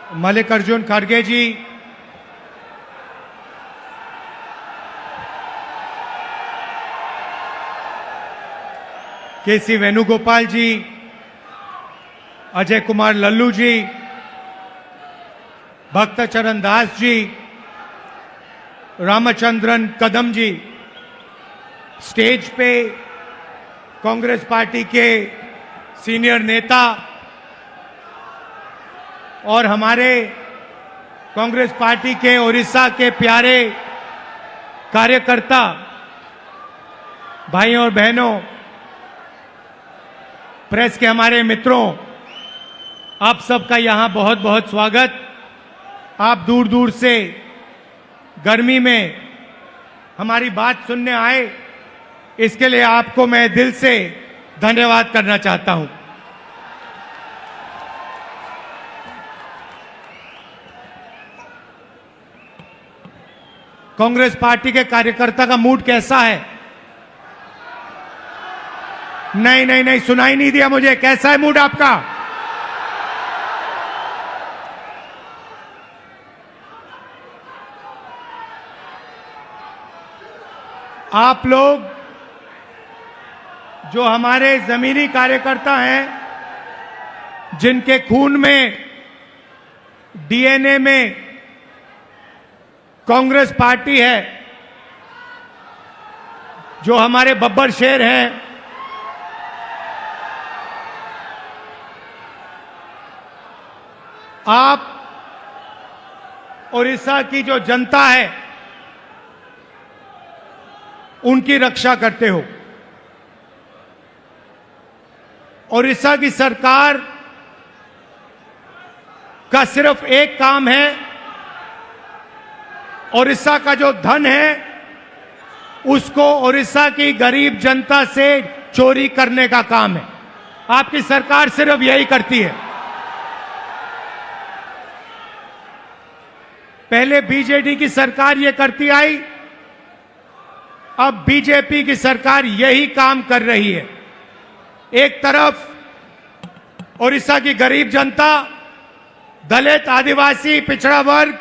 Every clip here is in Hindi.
मल्लिकार्जुन खड़गे जी, केसी वेणुगोपाल जी, अजय कुमार लल्लू जी, भक्तचरण दास जी, रामचंद्रन कदम जी, स्टेज पे कांग्रेस पार्टी के सीनियर नेता और हमारे कांग्रेस पार्टी के उड़ीसा के प्यारे कार्यकर्ता भाइयों और बहनों, प्रेस के हमारे मित्रों, आप सबका यहां बहुत बहुत स्वागत। आप दूर दूर से गर्मी में हमारी बात सुनने आए, इसके लिए आपको मैं दिल से धन्यवाद करना चाहता हूं। कांग्रेस पार्टी के कार्यकर्ता का मूड कैसा है? नहीं, सुनाई नहीं दिया मुझे। कैसा है मूड आपका? आप लोग जो हमारे जमीनी कार्यकर्ता हैं, जिनके खून में, डीएनए में कांग्रेस पार्टी है, जो हमारे बब्बर शेर हैं, आप उड़ीसा की जो जनता है उनकी रक्षा करते हो। उड़ीसा की सरकार का सिर्फ एक काम है, उड़ीसा का जो धन है उसको उड़ीसा की गरीब जनता से चोरी करने का काम है। आपकी सरकार सिर्फ यही करती है। पहले बीजेडी की सरकार ये करती आई, अब बीजेपी की सरकार यही काम कर रही है। एक तरफ उड़ीसा की गरीब जनता, दलित, आदिवासी, पिछड़ा वर्ग,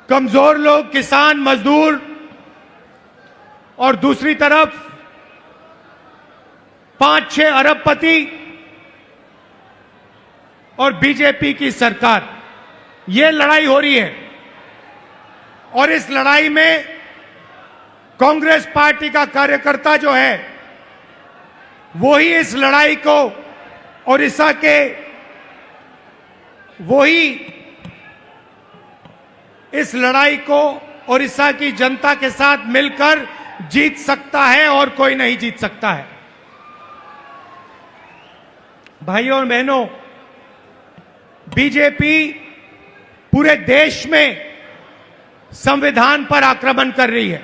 कमजोर लोग, किसान, मजदूर, और दूसरी तरफ 5-6 अरबपति और बीजेपी की सरकार, ये लड़ाई हो रही है। और इस लड़ाई में कांग्रेस पार्टी का कार्यकर्ता जो है, वही इस लड़ाई को उड़ीसा के, वही इस लड़ाई को उड़ीसा की जनता के साथ मिलकर जीत सकता है और कोई नहीं जीत सकता है। भाइयों और बहनों, बीजेपी पूरे देश में संविधान पर आक्रमण कर रही है।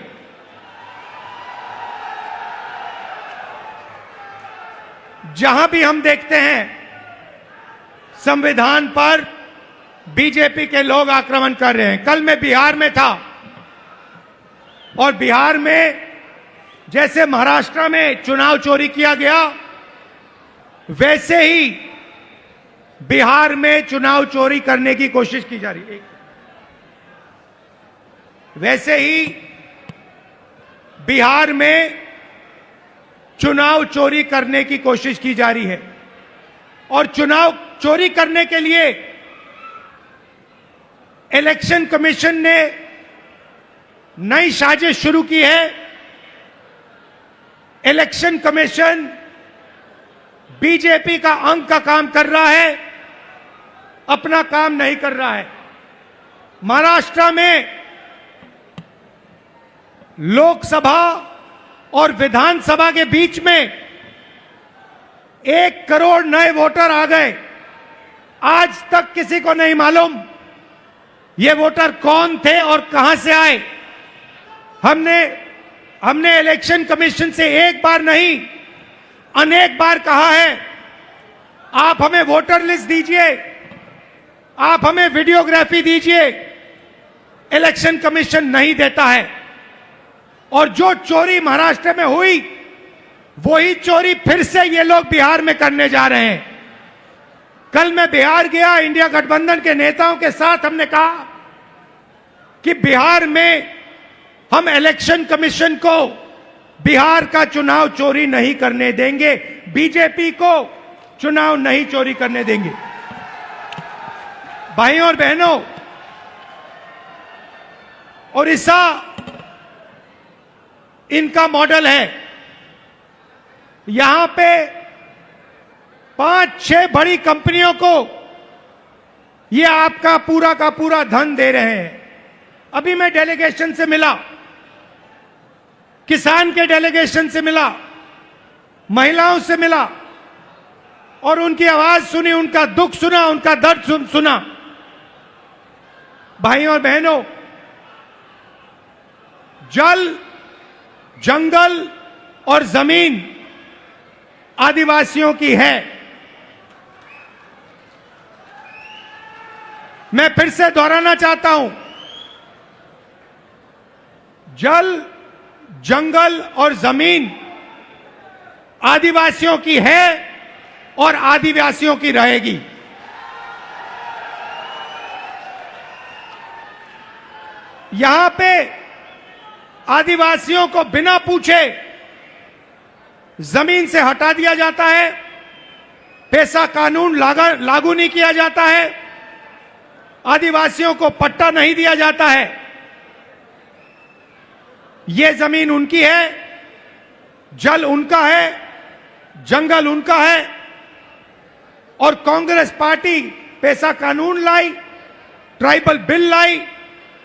जहां भी हम देखते हैं संविधान पर बीजेपी के लोग आक्रमण कर रहे हैं। कल मैं बिहार में था और बिहार में जैसे महाराष्ट्र में चुनाव चोरी किया गया, वैसे ही बिहार में चुनाव चोरी करने की कोशिश की जा रही है। वैसे ही बिहार में चुनाव चोरी करने की कोशिश की जा रही है। और चुनाव चोरी करने के लिए इलेक्शन कमीशन ने नई साजिश शुरू की है। इलेक्शन कमीशन बीजेपी का अंग का काम कर रहा है, अपना काम नहीं कर रहा है। महाराष्ट्र में लोकसभा और विधानसभा के बीच में 1 करोड़ नए वोटर आ गए। आज तक किसी को नहीं मालूम ये वोटर कौन थे और कहां से आए। हमने इलेक्शन कमीशन से एक बार नहीं, अनेक बार कहा है, आप हमें वोटर लिस्ट दीजिए, आप हमें वीडियोग्राफी दीजिए। इलेक्शन कमीशन नहीं देता है। और जो चोरी महाराष्ट्र में हुई, वही चोरी फिर से ये लोग बिहार में करने जा रहे हैं। कल मैं बिहार गया, इंडिया गठबंधन के नेताओं के साथ हमने कहा कि बिहार में हम इलेक्शन कमीशन को बिहार का चुनाव चोरी नहीं करने देंगे, बीजेपी को चुनाव नहीं चोरी करने देंगे। भाइयों और बहनों, ओडिशा इनका मॉडल है। यहां पे 5-6 बड़ी कंपनियों को ये आपका पूरा का पूरा धन दे रहे हैं। अभी मैं डेलीगेशन से मिला, किसान के डेलीगेशन से मिला, महिलाओं से मिला और उनकी आवाज सुनी, उनका दुख सुना, उनका दर्द सुना। भाइयों और बहनों, जल, जंगल और जमीन आदिवासियों की है। मैं फिर से दोहराना चाहता हूं, जल, जंगल और जमीन आदिवासियों की है और आदिवासियों की रहेगी। यहां पे आदिवासियों को बिना पूछे जमीन से हटा दिया जाता है, पेशा कानून लागू नहीं किया जाता है, आदिवासियों को पट्टा नहीं दिया जाता है। ये जमीन उनकी है, जल उनका है, जंगल उनका है और कांग्रेस पार्टी पेशा कानून लाई, ट्राइबल बिल लाई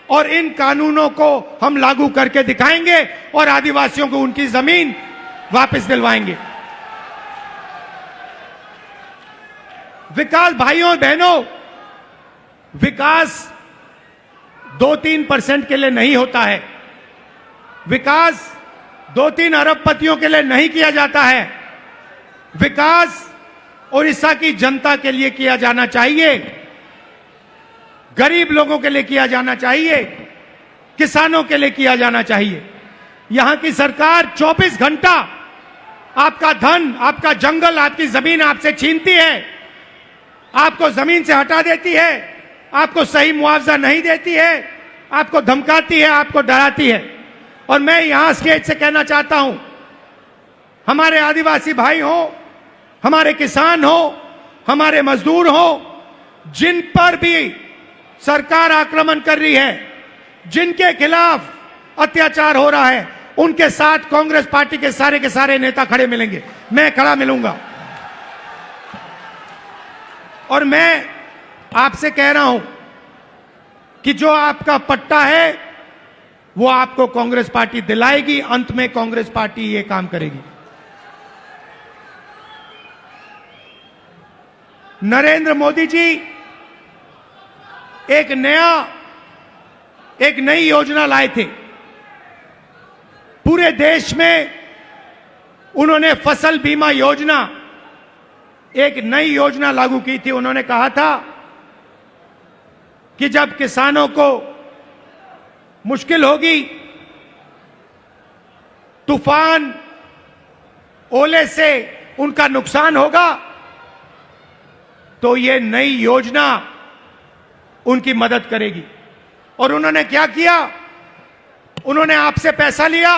और इन कानूनों को हम लागू करके दिखाएंगे और आदिवासियों को उनकी जमीन वापस दिलवाएंगे। विकास, भाइयों और बहनों, विकास 2-3% के लिए नहीं होता है। विकास 2-3 अरबपतियों के लिए नहीं किया जाता है। विकास ओडिशा की जनता के लिए किया जाना चाहिए, गरीब लोगों के लिए किया जाना चाहिए, किसानों के लिए किया जाना चाहिए। यहां की सरकार 24 घंटा आपका धन, आपका जंगल, आपकी जमीन आपसे छीनती है, आपको जमीन से हटा देती है, आपको सही मुआवजा नहीं देती है, आपको धमकाती है, आपको डराती है। और मैं यहां स्टेज से कहना चाहता हूं, हमारे आदिवासी भाई हो, हमारे किसान हो, हमारे मजदूर हो, जिन पर भी सरकार आक्रमण कर रही है, जिनके खिलाफ अत्याचार हो रहा है, उनके साथ कांग्रेस पार्टी के सारे नेता खड़े मिलेंगे, मैं खड़ा मिलूंगा। और मैं आपसे कह रहा हूं कि जो आपका पट्टा है वो आपको कांग्रेस पार्टी दिलाएगी, अंत में कांग्रेस पार्टी ये काम करेगी। नरेंद्र मोदी जी एक नई योजना लाए थे। पूरे देश में उन्होंने फसल बीमा योजना, एक नई योजना लागू की थी। उन्होंने कहा था कि जब किसानों को मुश्किल होगी, तूफान, ओले से उनका नुकसान होगा, तो ये नई योजना उनकी मदद करेगी। और उन्होंने क्या किया? उन्होंने आपसे पैसा लिया,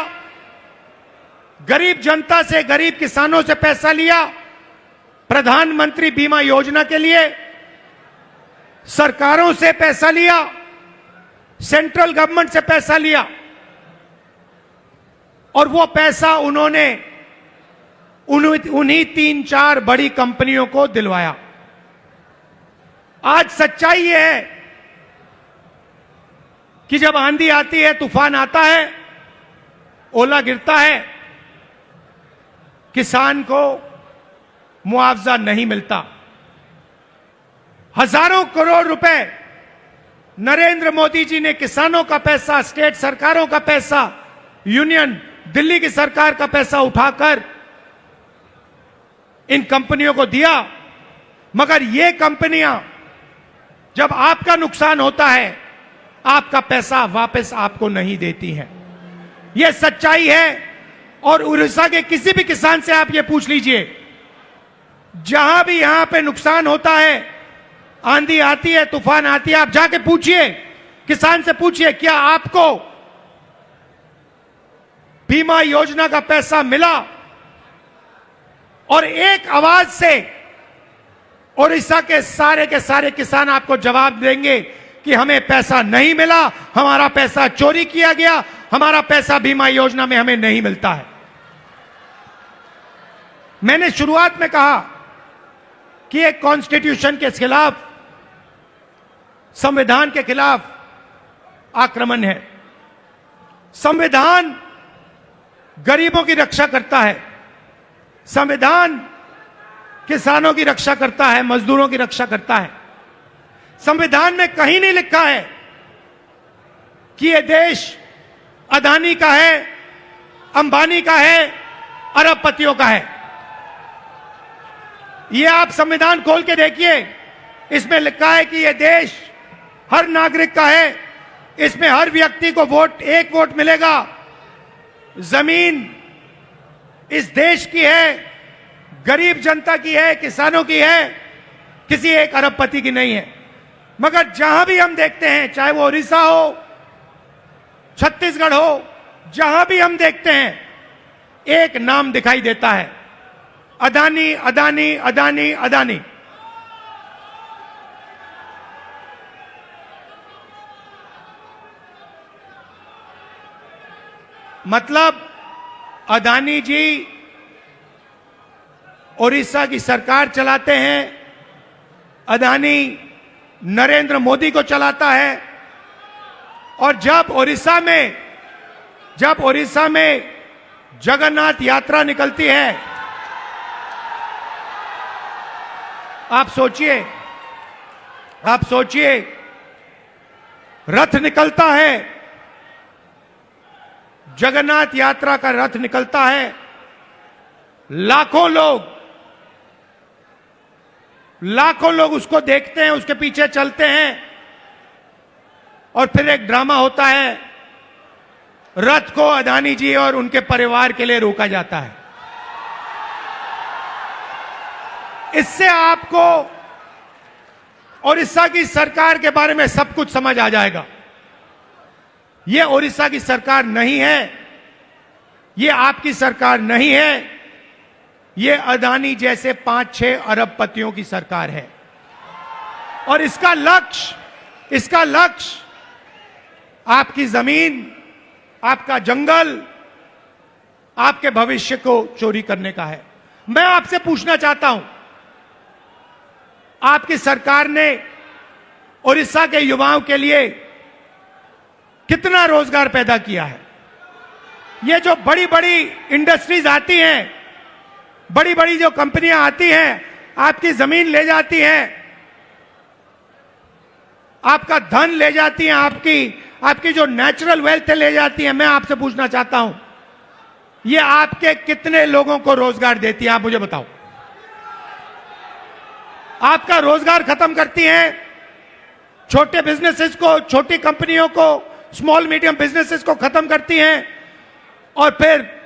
गरीब जनता से, गरीब किसानों से पैसा लिया, प्रधानमंत्री बीमा योजना के लिए सरकारों से पैसा लिया, सेंट्रल गवर्नमेंट से पैसा लिया और वो पैसा उन्होंने उन्हीं 3-4 बड़ी कंपनियों को दिलवाया। आज सच्चाई ये है कि जब आंधी आती है, तूफान आता है, ओला गिरता है, किसान को मुआवजा नहीं मिलता। हजारों करोड़ रुपए नरेंद्र मोदी जी ने किसानों का पैसा, स्टेट सरकारों का पैसा, यूनियन दिल्ली की सरकार का पैसा उठाकर इन कंपनियों को दिया। मगर ये कंपनियां जब आपका नुकसान होता है, आपका पैसा वापस आपको नहीं देती हैं। यह सच्चाई है। और उड़ीसा के किसी भी किसान से आप ये पूछ लीजिए जहां भी यहां पे नुकसान होता है, आंधी आती है, तूफान आती है, आप जाके पूछिए, किसान से पूछिए क्या आपको बीमा योजना का पैसा मिला? और एक आवाज से ओडिशा के सारे किसान आपको जवाब देंगे कि हमें पैसा नहीं मिला, हमारा पैसा चोरी किया गया, हमारा पैसा बीमा योजना में हमें नहीं मिलता है। मैंने शुरुआत में कहा कि एक कॉन्स्टिट्यूशन के खिलाफ, संविधान के खिलाफ आक्रमण है। संविधान गरीबों की रक्षा करता है, संविधान किसानों की रक्षा करता है, मजदूरों की रक्षा करता है। संविधान में कहीं नहीं लिखा है कि यह देश अदानी का है, अंबानी का है, अरबपतियों का है। यह आप संविधान खोल के देखिए, इसमें लिखा है कि यह देश हर नागरिक का है, इसमें हर व्यक्ति को एक वोट मिलेगा। जमीन इस देश की है, गरीब जनता की है, किसानों की है, किसी एक अरबपति की नहीं है। मगर जहां भी हम देखते हैं, चाहे वो उड़ीसा हो, छत्तीसगढ़ हो, जहां भी हम देखते हैं, एक नाम दिखाई देता है, अदानी, अदानी, अदानी, अदानी। मतलब अदानी जी ओडिशा की सरकार चलाते हैं, अदानी नरेंद्र मोदी को चलाता है। और जब ओडिशा में जगन्नाथ यात्रा निकलती है, आप सोचिए रथ निकलता है, जगन्नाथ यात्रा का रथ निकलता है, लाखों लोग उसको देखते हैं, उसके पीछे चलते हैं, और फिर एक ड्रामा होता है, रथ को अदानी जी और उनके परिवार के लिए रोका जाता है। इससे आपको ओडिशा की सरकार के बारे में सब कुछ समझ आ जाएगा। यह ओडिशा की सरकार नहीं है, यह आपकी सरकार नहीं है, यह अदानी जैसे 5-6 अरबपतियों की सरकार है। और इसका लक्ष्य आपकी जमीन, आपका जंगल, आपके भविष्य को चोरी करने का है। मैं आपसे पूछना चाहता हूं, आपकी सरकार ने ओडिशा के युवाओं के लिए कितना रोजगार पैदा किया है? ये जो बड़ी बड़ी इंडस्ट्रीज आती हैं, बड़ी बड़ी जो कंपनियां आती हैं, आपकी जमीन ले जाती हैं, आपका धन ले जाती हैं, आपकी जो नेचुरल वेल्थ ले जाती हैं। मैं आपसे पूछना चाहता हूं, ये आपके कितने लोगों को रोजगार देती है? आप मुझे बताओ। आपका रोजगार खत्म करती हैं, छोटे बिजनेसेस को, छोटी कंपनियों को, स्मॉल मीडियम बिजनेसेस को खत्म करती हैं, और फिर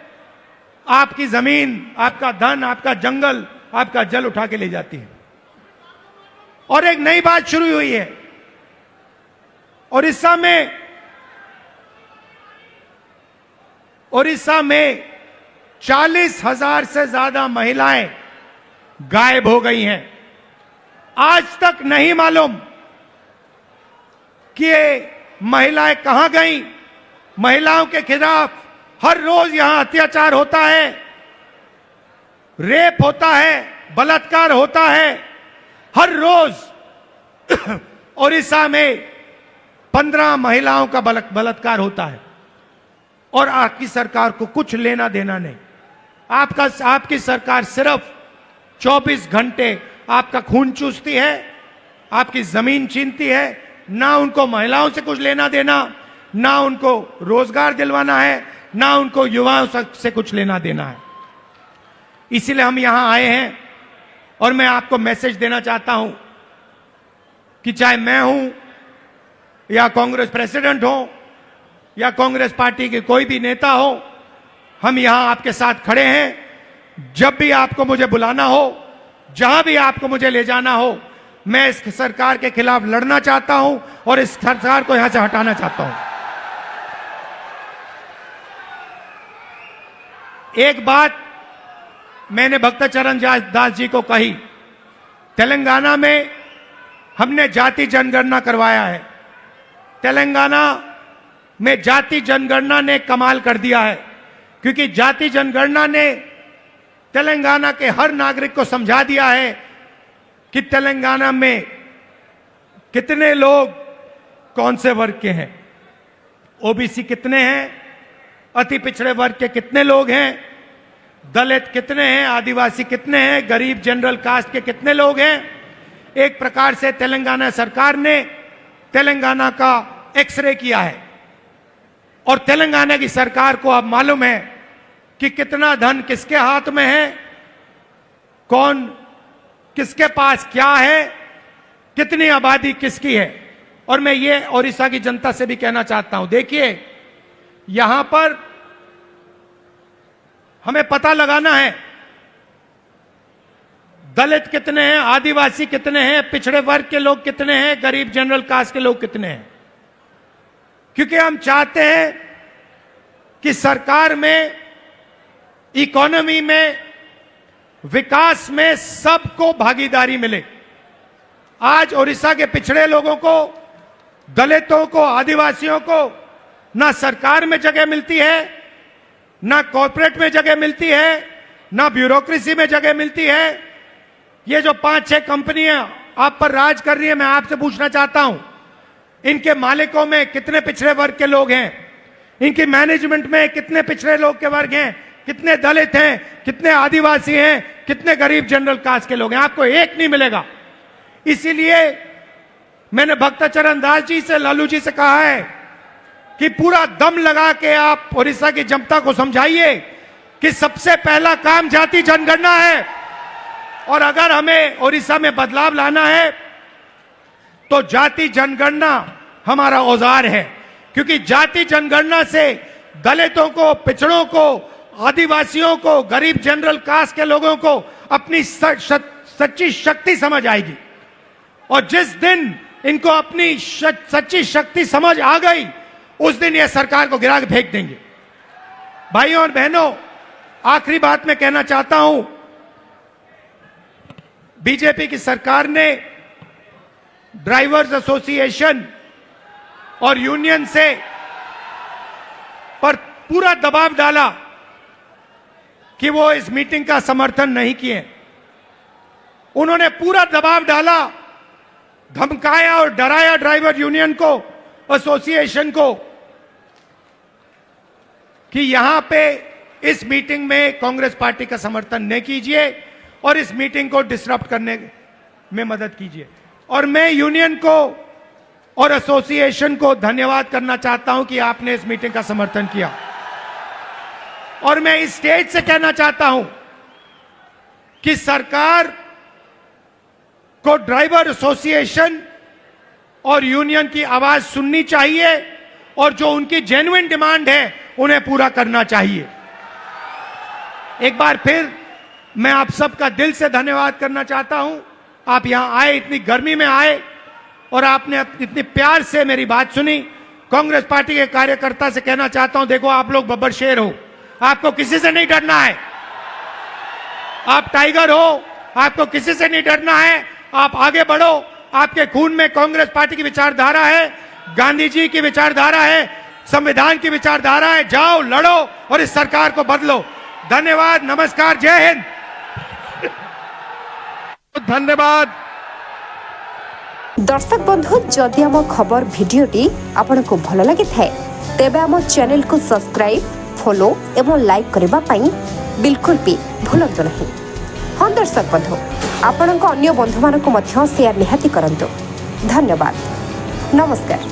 आपकी जमीन, आपका धन, आपका जंगल, आपका जल उठा के ले जाती है। और एक नई बात शुरू हुई है, ओडिशा में 40,000 से ज्यादा महिलाएं गायब हो गई हैं। आज तक नहीं मालूम कि ये महिलाएं कहां गईं। महिलाओं के खिलाफ हर रोज यहां अत्याचार होता है, रेप होता है, बलात्कार होता है। हर रोज ओडिशा में 15 महिलाओं का बलात्कार होता है, और आपकी सरकार को कुछ लेना देना नहीं। आपकी सरकार सिर्फ 24 घंटे आपका खून चूसती है, आपकी जमीन छीनती है। ना उनको महिलाओं से कुछ लेना देना, ना उनको रोजगार दिलवाना है, ना उनको युवाओं से कुछ लेना देना है। इसीलिए हम यहां आए हैं, और मैं आपको मैसेज देना चाहता हूं कि चाहे मैं हूं, या कांग्रेस प्रेसिडेंट हो, या कांग्रेस पार्टी के कोई भी नेता हो, हम यहां आपके साथ खड़े हैं। जब भी आपको मुझे बुलाना हो, जहां भी आपको मुझे ले जाना हो, मैं इस सरकार के खिलाफ लड़ना चाहता हूं और इस सरकार को यहां से हटाना चाहता हूं। एक बात मैंने भक्तचरण दास जी को कही, तेलंगाना में हमने जाति जनगणना करवाया है। तेलंगाना में जाति जनगणना ने कमाल कर दिया है, क्योंकि जाति जनगणना ने तेलंगाना के हर नागरिक को समझा दिया है कि तेलंगाना में कितने लोग कौन से वर्ग के हैं, ओबीसी कितने हैं, अति पिछड़े वर्ग के कितने लोग हैं, दलित कितने हैं, आदिवासी कितने हैं, गरीब जनरल कास्ट के कितने लोग हैं। एक प्रकार से तेलंगाना सरकार ने तेलंगाना का एक्सरे किया है और तेलंगाना की सरकार को अब मालूम है कि कितना धन किसके हाथ में है, कौन किसके पास क्या है, कितनी आबादी किसकी है। और मैं ये ओडिशा की जनता से भी कहना चाहता हूं, देखिए यहां पर हमें पता लगाना है दलित कितने हैं, आदिवासी कितने हैं, पिछड़े वर्ग के लोग कितने हैं, गरीब जनरल कास्ट के लोग कितने हैं, क्योंकि हम चाहते हैं कि सरकार में, इकोनॉमी में, विकास में सबको भागीदारी मिले। आज ओडिशा के पिछड़े लोगों को, दलितों को, आदिवासियों को ना सरकार में जगह मिलती है, ना कॉर्पोरेट में जगह मिलती है, ना ब्यूरोक्रेसी में जगह मिलती है। ये जो 5-6 कंपनियां आप पर राज कर रही है, मैं आपसे पूछना चाहता हूं, इनके मालिकों में कितने पिछड़े वर्ग के लोग हैं, इनकी मैनेजमेंट में कितने पिछड़े लोग के वर्ग हैं, कितने दलित हैं, कितने आदिवासी हैं, कितने गरीब जनरल कास्ट के लोग हैं। आपको एक नहीं मिलेगा। इसीलिए मैंने भक्तचरण दास जी से, लालू जी से कहा है कि पूरा दम लगा के आप ओडिशा की जनता को समझाइए कि सबसे पहला काम जाति जनगणना है, और अगर हमें ओडिशा में बदलाव लाना है तो जाति जनगणना हमारा औजार है, क्योंकि जाति जनगणना से दलितों को, पिछड़ों को, आदिवासियों को, गरीब जनरल कास्ट के लोगों को अपनी सच्ची शक्ति समझ आएगी। और जिस दिन इनको अपनी सच्ची शक्ति समझ आ गई, उस दिन यह सरकार को गिरा के फेंक देंगे। भाइयों और बहनों, आखिरी बात मैं कहना चाहता हूं, बीजेपी की सरकार ने ड्राइवर्स एसोसिएशन और यूनियन से पर पूरा दबाव डाला कि वो इस मीटिंग का समर्थन नहीं किए। उन्होंने पूरा दबाव डाला, धमकाया और डराया ड्राइवर यूनियन को, एसोसिएशन को, कि यहां पे इस मीटिंग में कांग्रेस पार्टी का समर्थन न कीजिए और इस मीटिंग को डिसरप्ट करने में मदद कीजिए। और मैं यूनियन को और एसोसिएशन को धन्यवाद करना चाहता हूं कि आपने इस मीटिंग का समर्थन किया। और मैं इस स्टेज से कहना चाहता हूं कि सरकार को ड्राइवर एसोसिएशन और यूनियन की आवाज सुननी चाहिए और जो उनकी जेन्युइन डिमांड है उन्हें पूरा करना चाहिए। एक बार फिर मैं आप सबका दिल से धन्यवाद करना चाहता हूं। आप यहां आए, इतनी गर्मी में आए और आपने इतनी प्यार से मेरी बात सुनी। कांग्रेस पार्टी के कार्यकर्ता से कहना चाहता हूं, देखो आप लोग बब्बर शेर हो, आपको किसी से नहीं डरना है। आप टाइगर हो, आपको किसी से नहीं डरना है। आप आगे बढ़ो, आपके खून में कांग्रेस पार्टी की विचारधारा है, गांधी जी की विचारधारा है, संविधान की विचारधारा है। जाओ, लड़ो और इस सरकार को बदलो। धन्यवाद, नमस्कार, जय हिंद। धन्यवाद। दर्शक बंधु, जदि आम खबर भिडियोटी आपन को भल लगी थाए तेबे आम चैनल को सब्सक्राइब, फॉलो एवं लाइक करबा पई बिल्कुल भी भूलंतु नहीं। हाँ दर्शक बंधु, आपण अन्य बंधु मानक मध्य शेयर निहाती करंतु। धन्यवाद, नमस्कार।